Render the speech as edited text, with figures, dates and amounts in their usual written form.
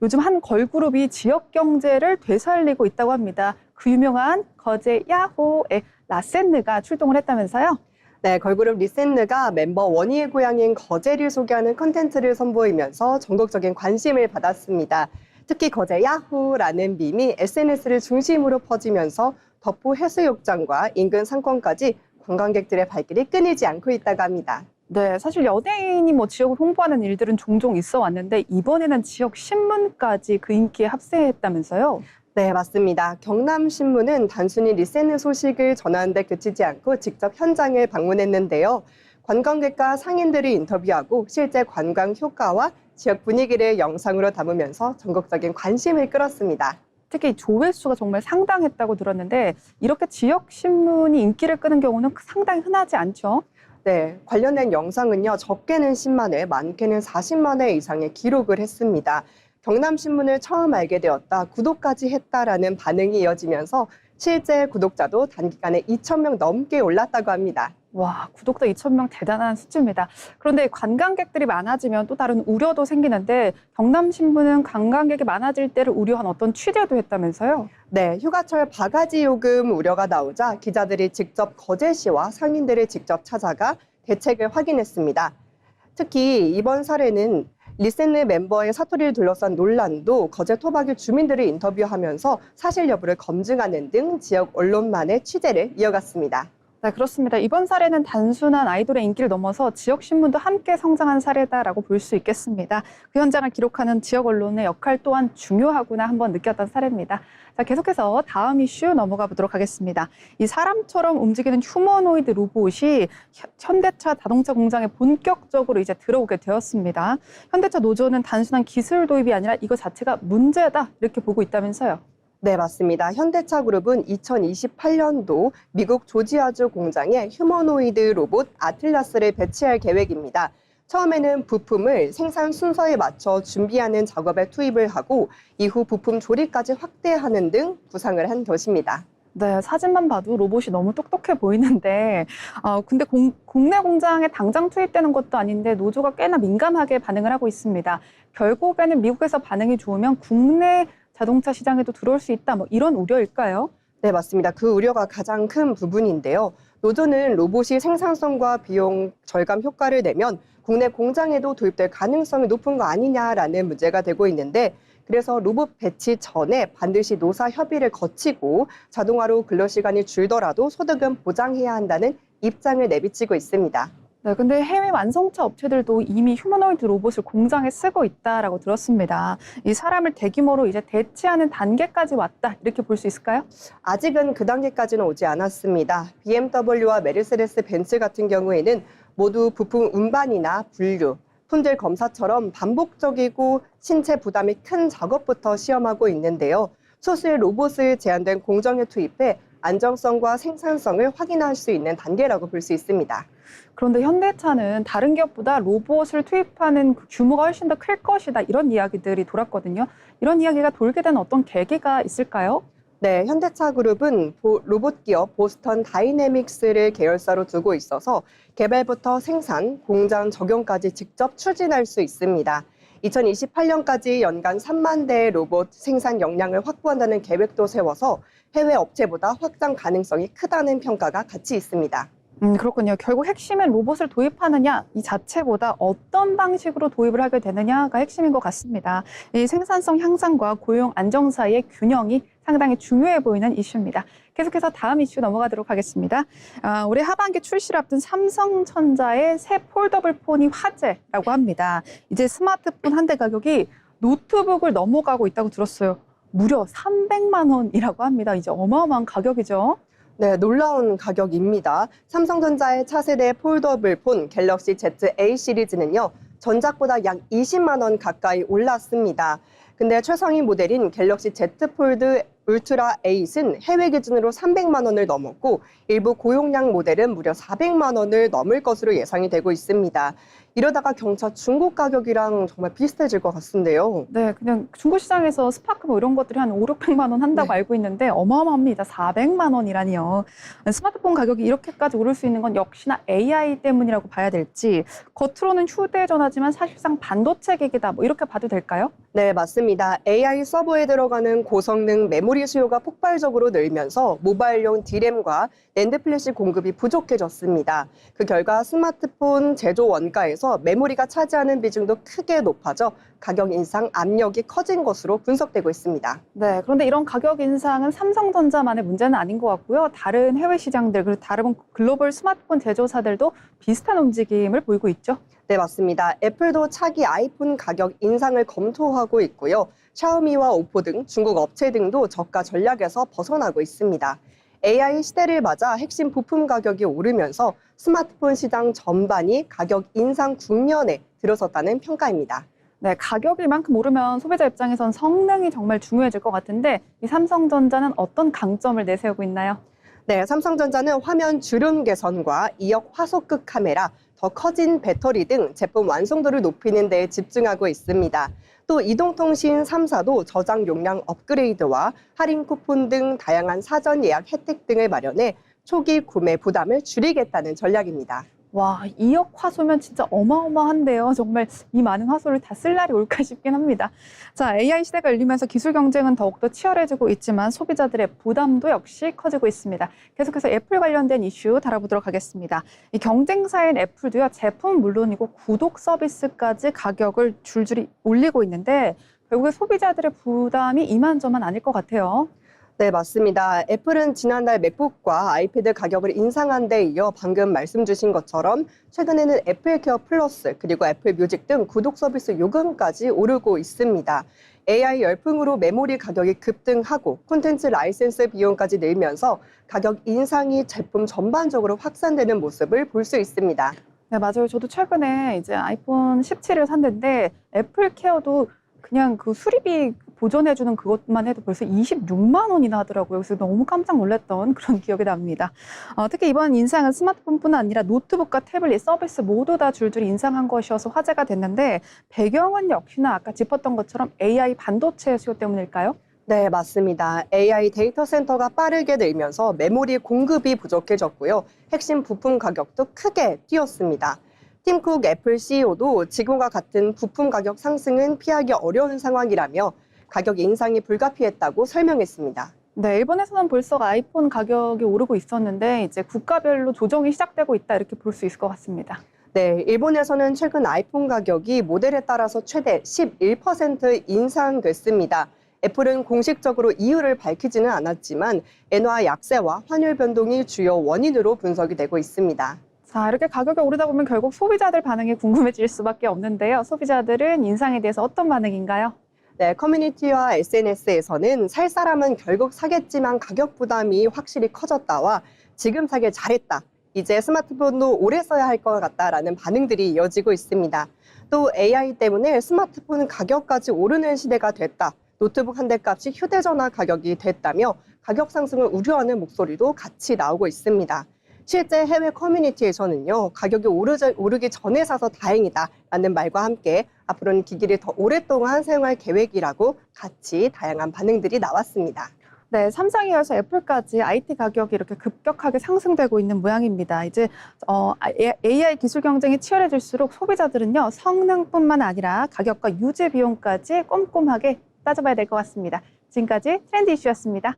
요즘 한 걸그룹이 지역 경제를 되살리고 있다고 합니다. 그 유명한 거제 야호의 라센느가 출동을 했다면서요? 네, 걸그룹 리센느가 멤버 원희의 고향인 거제를 소개하는 컨텐츠를 선보이면서 전국적인 관심을 받았습니다. 특히 거제 야호라는 밈이 SNS를 중심으로 퍼지면서 덕포 해수욕장과 인근 상권까지 관광객들의 발길이 끊이지 않고 있다고 합니다. 네, 사실 연예인이 지역을 홍보하는 일들은 종종 있어 왔는데 이번에는 지역 신문까지 그 인기에 합세했다면서요? 네, 맞습니다. 경남신문은 단순히 리센느 소식을 전하는 데 그치지 않고 직접 현장을 방문했는데요. 관광객과 상인들을 인터뷰하고 실제 관광 효과와 지역 분위기를 영상으로 담으면서 전국적인 관심을 끌었습니다. 특히 조회수가 정말 상당했다고 들었는데 이렇게 지역 신문이 인기를 끄는 경우는 상당히 흔하지 않죠? 네, 관련된 영상은요, 적게는 10만 회, 많게는 40만 회 이상의 기록을 했습니다. 경남신문을 처음 알게 되었다, 구독까지 했다라는 반응이 이어지면서 실제 구독자도 단기간에 2,000명 넘게 올랐다고 합니다. 와, 구독자 2,000명 대단한 수치입니다. 그런데 관광객들이 많아지면 또 다른 우려도 생기는데 경남신문은 관광객이 많아질 때를 우려한 어떤 취재도 했다면서요? 네, 휴가철 바가지 요금 우려가 나오자 기자들이 직접 거제시와 상인들을 직접 찾아가 대책을 확인했습니다. 특히 이번 사례는 리센느 멤버의 사투리를 둘러싼 논란도 거제 토박이 주민들을 인터뷰하면서 사실 여부를 검증하는 등 지역 언론만의 취재를 이어갔습니다. 네, 그렇습니다. 이번 사례는 단순한 아이돌의 인기를 넘어서 지역 신문도 함께 성장한 사례다라고 볼 수 있겠습니다. 그 현장을 기록하는 지역 언론의 역할 또한 중요하구나 한번 느꼈던 사례입니다. 자, 계속해서 다음 이슈 넘어가 보도록 하겠습니다. 이 사람처럼 움직이는 휴머노이드 로봇이 현대차 자동차 공장에 본격적으로 이제 들어오게 되었습니다. 현대차 노조는 단순한 기술 도입이 아니라 이거 자체가 문제다 이렇게 보고 있다면서요. 네, 맞습니다. 현대차 그룹은 2028년도 미국 조지아주 공장에 휴머노이드 로봇 아틀라스를 배치할 계획입니다. 처음에는 부품을 생산 순서에 맞춰 준비하는 작업에 투입을 하고 이후 부품 조립까지 확대하는 등 구상을 한 것입니다. 네, 사진만 봐도 로봇이 너무 똑똑해 보이는데 근데 국내 공장에 당장 투입되는 것도 아닌데 노조가 꽤나 민감하게 반응을 하고 있습니다. 결국에는 미국에서 반응이 좋으면 국내 자동차 시장에도 들어올 수 있다, 이런 우려일까요? 네, 맞습니다. 그 우려가 가장 큰 부분인데요. 노조는 로봇이 생산성과 비용 절감 효과를 내면 국내 공장에도 도입될 가능성이 높은 거 아니냐라는 문제가 되고 있는데, 그래서 로봇 배치 전에 반드시 노사 협의를 거치고 자동화로 근로시간이 줄더라도 소득은 보장해야 한다는 입장을 내비치고 있습니다. 네, 근데 해외 완성차 업체들도 이미 휴머노이드 로봇을 공장에 쓰고 있다라고 들었습니다. 이 사람을 대규모로 이제 대체하는 단계까지 왔다, 이렇게 볼 수 있을까요? 아직은 그 단계까지는 오지 않았습니다. BMW와 메르세데스 벤츠 같은 경우에는 모두 부품 운반이나 분류, 품질 검사처럼 반복적이고 신체 부담이 큰 작업부터 시험하고 있는데요. 소수의 로봇을 제한된 공정에 투입해 안정성과 생산성을 확인할 수 있는 단계라고 볼 수 있습니다. 그런데 현대차는 다른 기업보다 로봇을 투입하는 그 규모가 훨씬 더 클 것이다, 이런 이야기들이 돌았거든요. 이런 이야기가 돌게 된 어떤 계기가 있을까요? 네, 현대차 그룹은 로봇 기업 보스턴 다이내믹스를 계열사로 두고 있어서 개발부터 생산, 공장 적용까지 직접 추진할 수 있습니다. 2028년까지 연간 3만 대의 로봇 생산 역량을 확보한다는 계획도 세워서 해외 업체보다 확장 가능성이 크다는 평가가 같이 있습니다. 그렇군요. 결국 핵심은 로봇을 도입하느냐 이 자체보다 어떤 방식으로 도입을 하게 되느냐가 핵심인 것 같습니다. 이 생산성 향상과 고용 안정 사이의 균형이 상당히 중요해 보이는 이슈입니다. 계속해서 다음 이슈 넘어가도록 하겠습니다. 올해 하반기 출시를 앞둔 삼성전자의 새 폴더블 폰이 화제라고 합니다. 이제 스마트폰 한 대 가격이 노트북을 넘어가고 있다고 들었어요. 무려 300만 원이라고 합니다. 이제 어마어마한 가격이죠. 네, 놀라운 가격입니다. 삼성전자의 차세대 폴더블 폰 갤럭시 Z A 시리즈는요, 전작보다 약 20만 원 가까이 올랐습니다. 근데 최상위 모델인 갤럭시 Z 폴드 울트라 8은 해외 기준으로 300만 원을 넘었고 일부 고용량 모델은 무려 400만 원을 넘을 것으로 예상이 되고 있습니다. 이러다가 경차 중고 가격이랑 정말 비슷해질 것 같은데요. 네, 그냥 중고 시장에서 스파크 이런 것들이 한 5, 600만 원 한다고 네. 알고 있는데 어마어마합니다. 400만 원이라니요. 스마트폰 가격이 이렇게까지 오를 수 있는 건 역시나 AI 때문이라고 봐야 될지, 겉으로는 휴대전화지만 사실상 반도체 기기다, 이렇게 봐도 될까요? 네, 맞습니다. AI 서버에 들어가는 고성능 메모리 수요가 폭발적으로 늘면서 모바일용 D램과 낸드 플래시 공급이 부족해졌습니다. 그 결과 스마트폰 제조 원가에서 메모리가 차지하는 비중도 크게 높아져 가격 인상 압력이 커진 것으로 분석되고 있습니다. 네, 그런데 이런 가격 인상은 삼성전자만의 문제는 아닌 것 같고요. 다른 해외 시장들, 그리고 다른 글로벌 스마트폰 제조사들도 비슷한 움직임을 보이고 있죠. 네, 맞습니다. 애플도 차기 아이폰 가격 인상을 검토하고 있고요. 샤오미와 오포 등 중국 업체 등도 저가 전략에서 벗어나고 있습니다. AI 시대를 맞아 핵심 부품 가격이 오르면서 스마트폰 시장 전반이 가격 인상 국면에 들어섰다는 평가입니다. 네, 가격이 이만큼 오르면 소비자 입장에선 성능이 정말 중요해질 것 같은데 이 삼성전자는 어떤 강점을 내세우고 있나요? 네, 삼성전자는 화면 주름 개선과 2억 화소급 카메라, 더 커진 배터리 등 제품 완성도를 높이는 데 집중하고 있습니다. 또 이동통신 3사도 저장 용량 업그레이드와 할인 쿠폰 등 다양한 사전 예약 혜택 등을 마련해 초기 구매 부담을 줄이겠다는 전략입니다. 와, 2억 화소면 진짜 어마어마한데요. 정말 이 많은 화소를 다 쓸 날이 올까 싶긴 합니다. 자, AI 시대가 열리면서 기술 경쟁은 더욱더 치열해지고 있지만 소비자들의 부담도 역시 커지고 있습니다. 계속해서 애플 관련된 이슈 다뤄보도록 하겠습니다. 이 경쟁사인 애플도요, 제품 물론이고 구독 서비스까지 가격을 줄줄이 올리고 있는데 결국에 소비자들의 부담이 이만저만 아닐 것 같아요. 네, 맞습니다. 애플은 지난달 맥북과 아이패드 가격을 인상한 데 이어 방금 말씀 주신 것처럼 최근에는 애플케어 플러스 그리고 애플 뮤직 등 구독 서비스 요금까지 오르고 있습니다. AI 열풍으로 메모리 가격이 급등하고 콘텐츠 라이센스 비용까지 늘면서 가격 인상이 제품 전반적으로 확산되는 모습을 볼 수 있습니다. 네, 맞아요. 저도 최근에 이제 아이폰 17을 샀는데 애플 케어도 그냥 그 수리비 보존해주는 그것만 해도 벌써 26만 원이나 하더라고요. 그래서 너무 깜짝 놀랐던 그런 기억이 납니다. 특히 이번 인상은 스마트폰뿐 아니라 노트북과 태블릿, 서비스 모두 다 줄줄이 인상한 것이어서 화제가 됐는데 배경은 역시나 아까 짚었던 것처럼 AI 반도체 수요 때문일까요? 네, 맞습니다. AI 데이터 센터가 빠르게 늘면서 메모리 공급이 부족해졌고요. 핵심 부품 가격도 크게 뛰었습니다. 팀 쿡 애플 CEO도 지금과 같은 부품 가격 상승은 피하기 어려운 상황이라며 가격 인상이 불가피했다고 설명했습니다. 네, 일본에서는 벌써 아이폰 가격이 오르고 있었는데 이제 국가별로 조정이 시작되고 있다 이렇게 볼 수 있을 것 같습니다. 네, 일본에서는 최근 아이폰 가격이 모델에 따라서 최대 11% 인상됐습니다. 애플은 공식적으로 이유를 밝히지는 않았지만 엔화 약세와 환율 변동이 주요 원인으로 분석이 되고 있습니다. 자, 이렇게 가격이 오르다 보면 결국 소비자들 반응이 궁금해질 수밖에 없는데요. 소비자들은 인상에 대해서 어떤 반응인가요? 네, 커뮤니티와 SNS에서는 살 사람은 결국 사겠지만 가격 부담이 확실히 커졌다와 지금 사길 잘했다. 이제 스마트폰도 오래 써야 할 것 같다라는 반응들이 이어지고 있습니다. 또 AI 때문에 스마트폰 가격까지 오르는 시대가 됐다. 노트북 한 대 값이 휴대전화 가격이 됐다며 가격 상승을 우려하는 목소리도 같이 나오고 있습니다. 실제 해외 커뮤니티에서는요, 가격이 오르기 전에 사서 다행이다라는 말과 함께 앞으로는 기기를 더 오랫동안 사용할 계획이라고 같이 다양한 반응들이 나왔습니다. 네, 삼성에 이어서 애플까지 IT 가격이 이렇게 급격하게 상승되고 있는 모양입니다. 이제 AI 기술 경쟁이 치열해질수록 소비자들은요, 성능뿐만 아니라 가격과 유지 비용까지 꼼꼼하게 따져봐야 될 것 같습니다. 지금까지 트렌드 이슈였습니다.